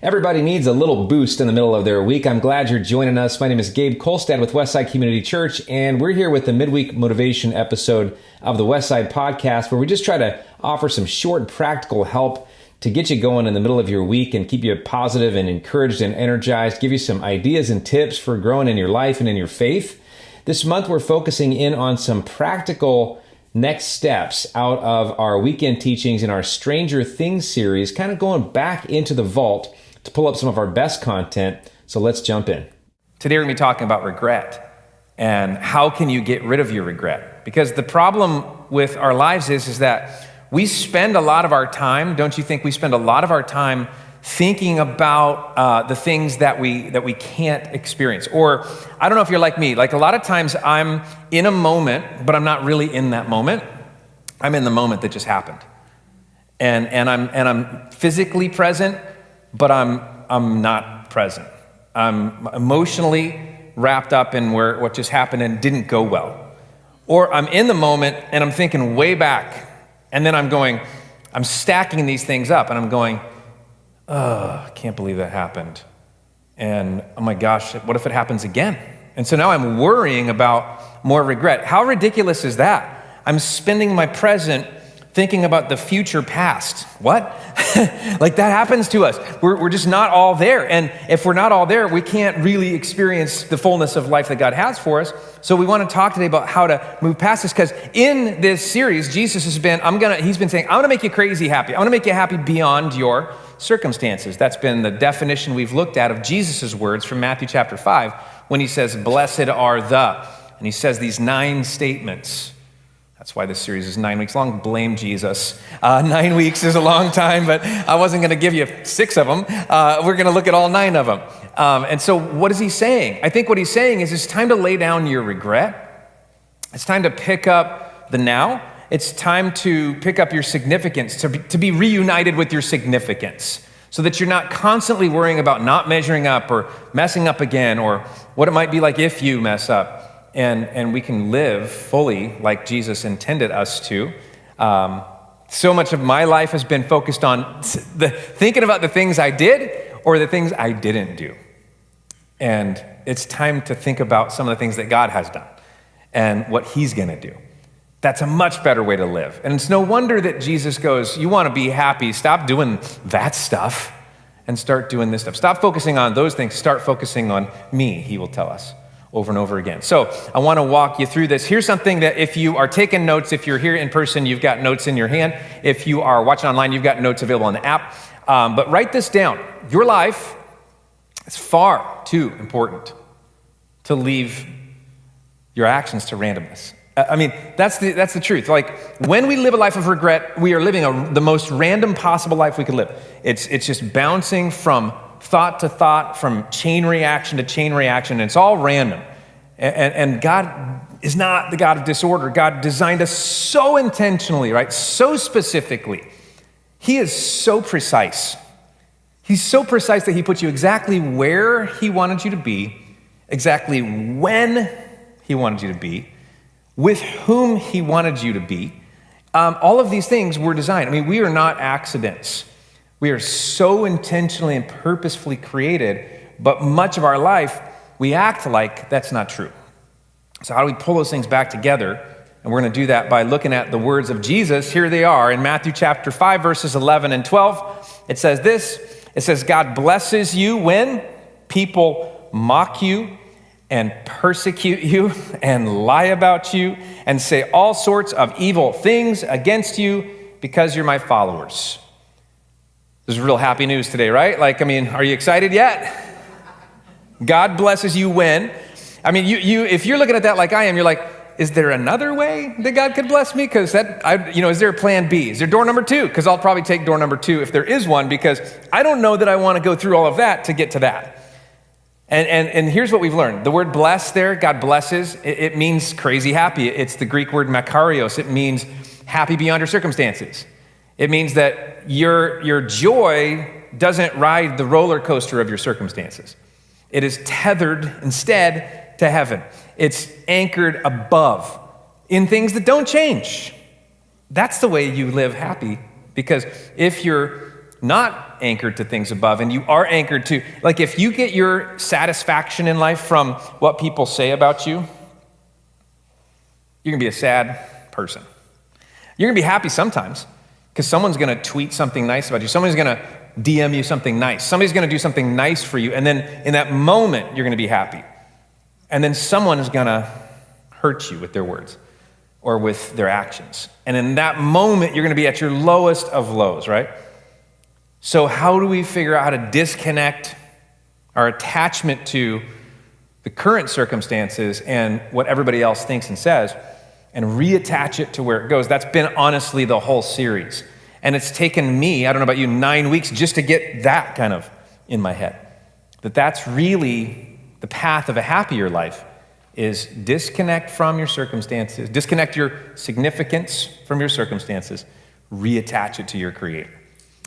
Everybody needs a little boost in the middle of their week. I'm glad you're joining us. My name is Gabe Kolstad with Westside Community Church, and we're here with the Midweek Motivation episode of the Westside podcast, where we just try to offer some short, practical help to get you going in the middle of your week and keep you positive and encouraged and energized, give you some ideas and tips for growing in your life and in your faith. This month, we're focusing in on some practical next steps out of our weekend teachings in our Stranger Things series, kind of going back into the vault to pull up some of our best content. So let's jump in. Today we're going to be talking about regret and how can you get rid of your regret? Because the problem with our lives is that we spend a lot of our time, don't you think we spend a lot of our time thinking about the things that we can't experience? Or I don't know if you're like me, like a lot of times I'm in a moment, but I'm not really in that moment. I'm in the moment that just happened. And I'm physically present, but I'm not present. I'm emotionally wrapped up in what just happened and didn't go well. Or I'm in the moment and I'm thinking way back, and then I'm stacking these things up and I'm going, oh, I can't believe that happened. And oh my gosh, what if it happens again? And so now I'm worrying about more regret. How ridiculous is that? I'm spending my present thinking about the future past. What? Like that happens to us. We're just not all there. And if we're not all there, we can't really experience the fullness of life that God has for us. So we want to talk today about how to move past this, because in this series, Jesus he's been saying, I'm going to make you crazy happy. I'm going to make you happy beyond your circumstances. That's been the definition we've looked at of Jesus' words from Matthew chapter 5, when he says, blessed are the, and he says these 9 statements. That's why this series is 9 weeks long. Blame Jesus. 9 weeks is a long time, but I wasn't going to give you 6 of them. We're going to look at all 9 of them. And so what is he saying? I think what he's saying is it's time to lay down your regret. It's time to pick up the now. It's time to pick up your significance, to be reunited with your significance, so that you're not constantly worrying about not measuring up or messing up again, or what it might be like if you mess up. And we can live fully like Jesus intended us to. So much of my life has been focused on thinking about the things I did or the things I didn't do. And it's time to think about some of the things that God has done and what he's going to do. That's a much better way to live. And it's no wonder that Jesus goes, you want to be happy, stop doing that stuff and start doing this stuff. Stop focusing on those things, start focusing on me, he will tell us over and over again. So I want to walk you through this. Here's something that if you are taking notes, if you're here in person, you've got notes in your hand. If you are watching online, you've got notes available on the app. But write this down. Your life is far too important to leave your actions to randomness. I mean, that's the truth. Like when we live a life of regret, we are living the most random possible life we could live. It's just bouncing from thought to thought, from chain reaction to chain reaction, and it's all random. And God is not the God of disorder. God designed us so intentionally, right? So specifically. He is so precise. He's so precise that he puts you exactly where he wanted you to be, exactly when he wanted you to be, with whom he wanted you to be. All of these things were designed. I mean, we are not accidents. We are so intentionally and purposefully created, but much of our life, we act like that's not true. So how do we pull those things back together? And we're going to do that by looking at the words of Jesus. Here they are in Matthew chapter 5, verses 11 and 12. It says this, it says, God blesses you when people mock you and persecute you and lie about you and say all sorts of evil things against you because you're my followers. This is real happy news today, right? Like, I mean, are you excited yet? God blesses you when. I mean, you if you're looking at that like I am, you're like, is there another way that God could bless me? Because is there a plan B? Is there door number 2? Because I'll probably take door number 2 if there is one, because I don't know that I want to go through all of that to get to that. And here's what we've learned. The word bless there, God blesses, it means crazy happy. It's the Greek word makarios. It means happy beyond your circumstances. It means that your joy doesn't ride the roller coaster of your circumstances. It is tethered instead to heaven. It's anchored above in things that don't change. That's the way you live happy, because if you're not anchored to things above, and you are anchored to, like if you get your satisfaction in life from what people say about you, you're gonna be a sad person. You're gonna be happy sometimes, because someone's gonna tweet something nice about you. Someone's gonna DM you something nice. Somebody's gonna do something nice for you, and then in that moment, you're gonna be happy. And then someone is gonna hurt you with their words or with their actions. And in that moment, you're gonna be at your lowest of lows, right? So how do we figure out how to disconnect our attachment to the current circumstances and what everybody else thinks and says, and reattach it to where it goes? That's been honestly the whole series. And it's taken me, I don't know about you, 9 weeks just to get that kind of in my head. That's really the path of a happier life, is disconnect from your circumstances, disconnect your significance from your circumstances, reattach it to your Creator.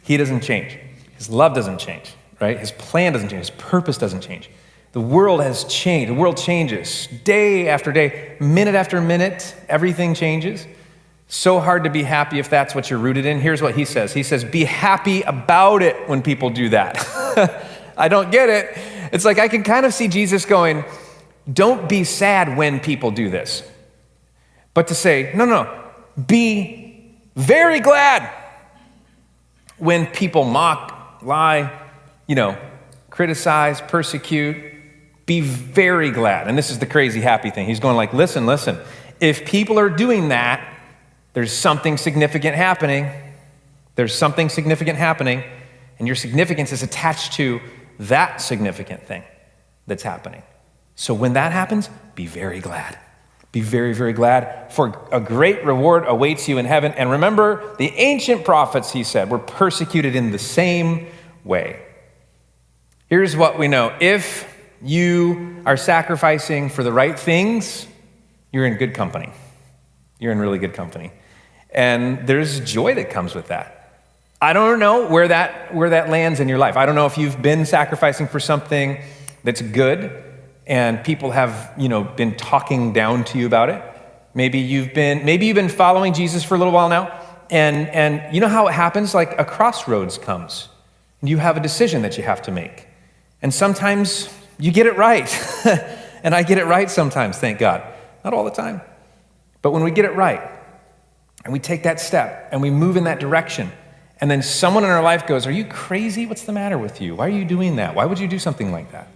He doesn't change. His love doesn't change, right? His plan doesn't change. His purpose doesn't change. The world has changed. The world changes day after day, minute after minute. Everything changes. So hard to be happy if that's what you're rooted in. Here's what he says. He says, be happy about it when people do that. I don't get it. It's like I can kind of see Jesus going, don't be sad when people do this. But to say, no, be very glad when people mock, lie, criticize, persecute. Be very glad. And this is the crazy happy thing. He's going like, listen, if people are doing that, there's something significant happening. There's something significant happening, and your significance is attached to that significant thing that's happening. So when that happens, be very glad. Be very, very glad, for a great reward awaits you in heaven. And remember, the ancient prophets, he said, were persecuted in the same way. Here's what we know. If you are sacrificing for the right things, you're in good company. You're in really good company. And there's joy that comes with that. I don't know where that lands in your life. I don't know if you've been sacrificing for something that's good and people have, been talking down to you about it. Maybe you've been following Jesus for a little while now, and you know how it happens? Like a crossroads comes, and you have a decision that you have to make. And sometimes you get it right. And I get it right sometimes, thank God. Not all the time. But when we get it right, and we take that step, and we move in that direction, and then someone in our life goes, are you crazy? What's the matter with you? Why are you doing that? Why would you do something like that?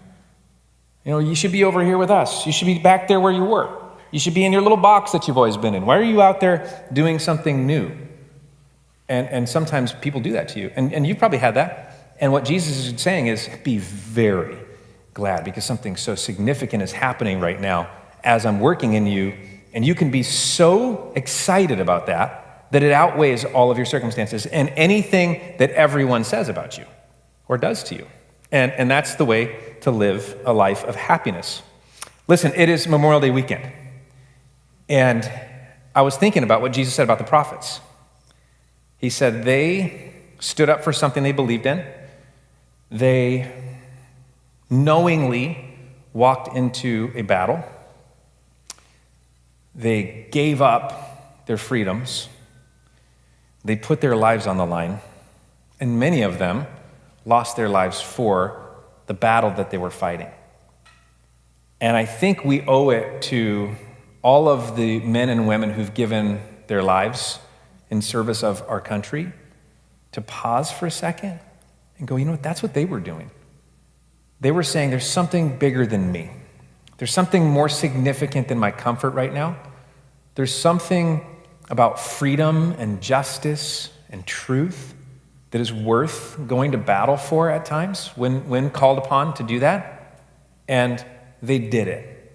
You should be over here with us. You should be back there where you were. You should be in your little box that you've always been in. Why are you out there doing something new? And sometimes people do that to you. And you've probably had that. And what Jesus is saying is, be very glad, because something so significant is happening right now as I'm working in you. And you can be so excited about that it outweighs all of your circumstances and anything that everyone says about you or does to you. And that's the way to live a life of happiness. Listen, it is Memorial Day weekend. And I was thinking about what Jesus said about the prophets. He said they stood up for something they believed in. They knowingly walked into a battle. They gave up their freedoms. They put their lives on the line. And many of them lost their lives for the battle that they were fighting. And I think we owe it to all of the men and women who've given their lives in service of our country to pause for a second and go, that's what they were doing. They were saying, there's something bigger than me. There's something more significant than my comfort right now. There's something about freedom and justice and truth that is worth going to battle for at times when called upon to do that. And they did it.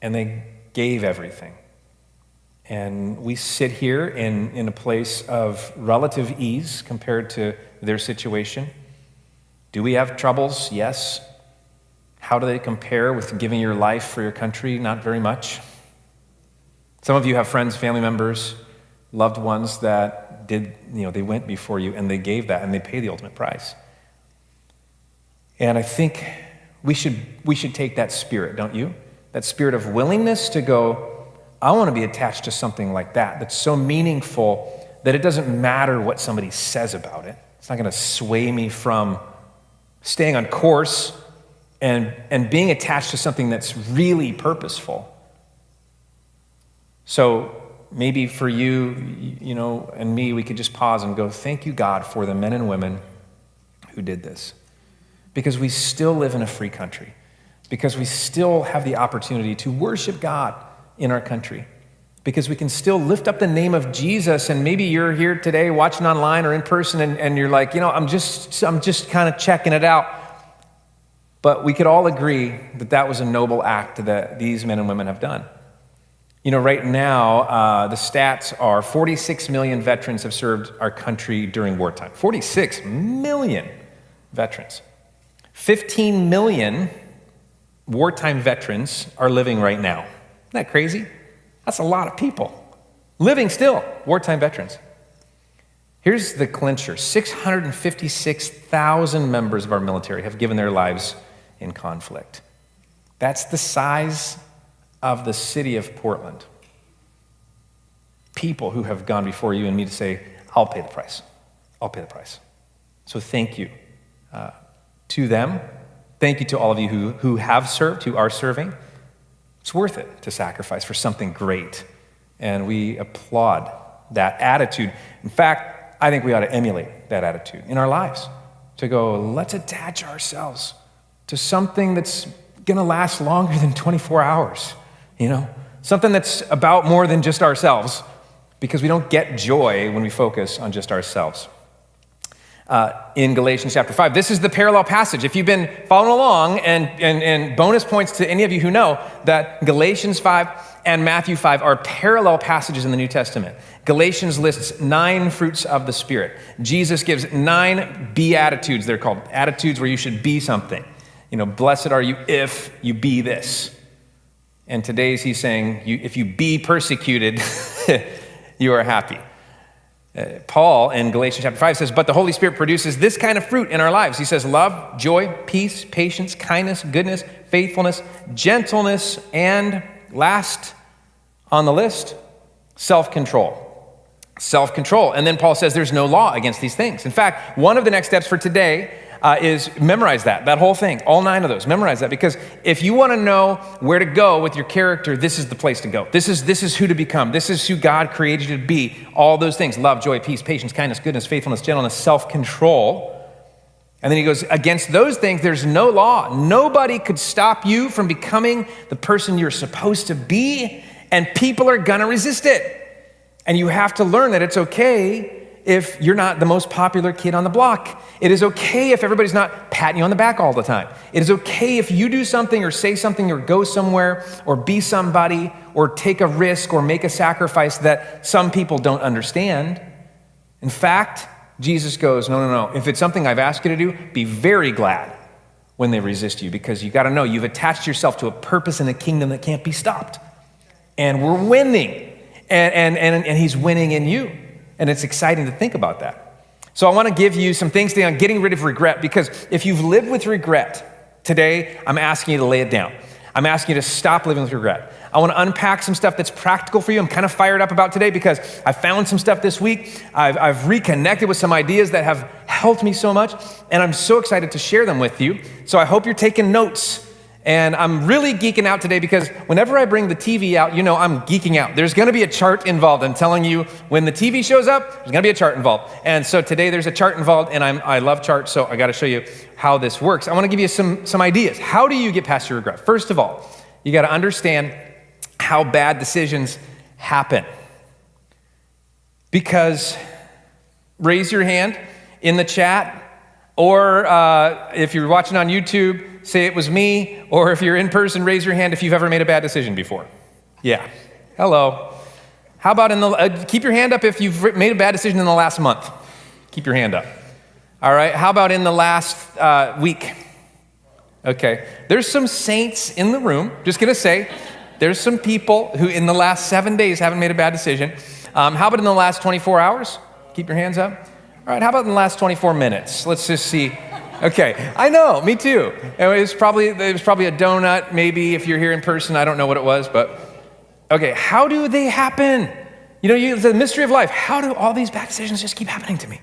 And they gave everything. And we sit here in a place of relative ease compared to their situation. Do we have troubles? Yes. How do they compare with giving your life for your country? Not very much. Some of you have friends, family members, loved ones that they went before you and they gave that and they paid the ultimate price. And I think we should take that spirit, don't you? That spirit of willingness to go, I want to be attached to something like that that's so meaningful that it doesn't matter what somebody says about it. It's not going to sway me from staying on course and being attached to something that's really purposeful. So maybe for you, and me, we could just pause and go, thank you, God, for the men and women who did this. Because we still live in a free country. Because we still have the opportunity to worship God in our country. Because we can still lift up the name of Jesus, and maybe you're here today watching online or in person, and you're like, I'm just kind of checking it out. But we could all agree that was a noble act that these men and women have done. Right now, the stats are 46 million veterans have served our country during wartime. 46 million veterans. 15 million wartime veterans are living right now. Isn't that crazy? That's a lot of people living still, wartime veterans. Here's the clincher. 656,000 members of our military have given their lives in conflict. That's the size of the city of Portland. People who have gone before you and me to say, I'll pay the price. I'll pay the price. So thank you to them. Thank you to all of you who have served, who are serving. It's worth it to sacrifice for something great. And we applaud that attitude. In fact, I think we ought to emulate that attitude in our lives. To go, let's attach ourselves to something that's going to last longer than 24 hours. Something that's about more than just ourselves, because we don't get joy when we focus on just ourselves. In Galatians chapter 5, this is the parallel passage. If you've been following along, and bonus points to any of you who know that Galatians 5 and Matthew 5 are parallel passages in the New Testament. Galatians lists 9 fruits of the Spirit. Jesus gives 9 beatitudes. They're called attitudes where you should be something. Blessed are you if you be this. And today's he's saying, if you be persecuted, you are happy. Paul in Galatians chapter 5 says, but the Holy Spirit produces this kind of fruit in our lives. He says, love, joy, peace, patience, kindness, goodness, faithfulness, gentleness, and last on the list, self-control. Self-control. And then Paul says there's no law against these things. In fact, one of the next steps for today is memorize that whole thing, all 9 of those. Memorize that, because if you want to know where to go with your character, this is the place to go. This is who to become. This is who God created you to be. All those things: love, joy, peace, patience, kindness, goodness, faithfulness, gentleness, self-control. And then he goes, against those things, there's no law. Nobody could stop you from becoming the person you're supposed to be, and people are gonna resist it. And you have to learn that it's okay if you're not the most popular kid on the block. It is okay if everybody's not patting you on the back all the time. It is okay if you do something or say something or go somewhere or be somebody or take a risk or make a sacrifice that some people don't understand. In fact, Jesus goes, no. If it's something I've asked you to do, be very glad when they resist you, because you got to know you've attached yourself to a purpose in the kingdom that can't be stopped. And we're winning. And he's winning in you. And it's exciting to think about that. So I want to give you some things today on getting rid of regret, because if you've lived with regret, today I'm asking you to lay it down. I'm asking you to stop living with regret. I want to unpack some stuff that's practical for you. I'm kind of fired up about today because I found some stuff this week. I've reconnected with some ideas that have helped me so much, and I'm so excited to share them with you. So I hope you're taking notes. And I'm really geeking out today because whenever I bring the TV out, I'm geeking out. There's going to be a chart involved. I'm telling you, when the TV shows up, there's going to be a chart involved. And so today there's a chart involved, and I love charts, so I got to show you how this works. I want to give you some ideas. How do you get past your regret? First of all, you got to understand how bad decisions happen. Because raise your hand in the chat, or if you're watching on YouTube, say it was me, or if you're in person, raise your hand if you've ever made a bad decision before. Yeah, hello. How about keep your hand up if you've made a bad decision in the last month. Keep your hand up. All right, how about in the last week? Okay, there's some saints in the room. Just gonna say, there's some people who in the last 7 days haven't made a bad decision. How about in the last 24 hours? Keep your hands up. All right, how about in the last 24 minutes? Let's just see. Okay, I know, me too. It was probably a donut, maybe if you're here in person. I don't know what it was, but okay, how do they happen? The mystery of life. How do all these bad decisions just keep happening to me?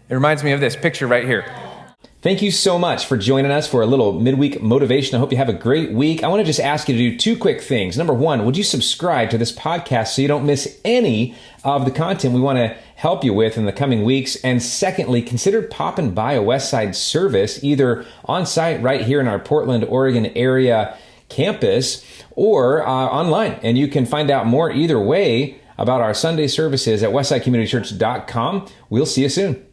It reminds me of this picture right here. Thank you so much for joining us for a little midweek motivation. I hope you have a great week. I want to just ask you to do 2 quick things. Number 1, would you subscribe to this podcast so you don't miss any of the content we want to help you with in the coming weeks? And secondly, consider popping by a Westside service, either on site right here in our Portland, Oregon area campus or online. And you can find out more either way about our Sunday services at westsidecommunitychurch.com. We'll see you soon.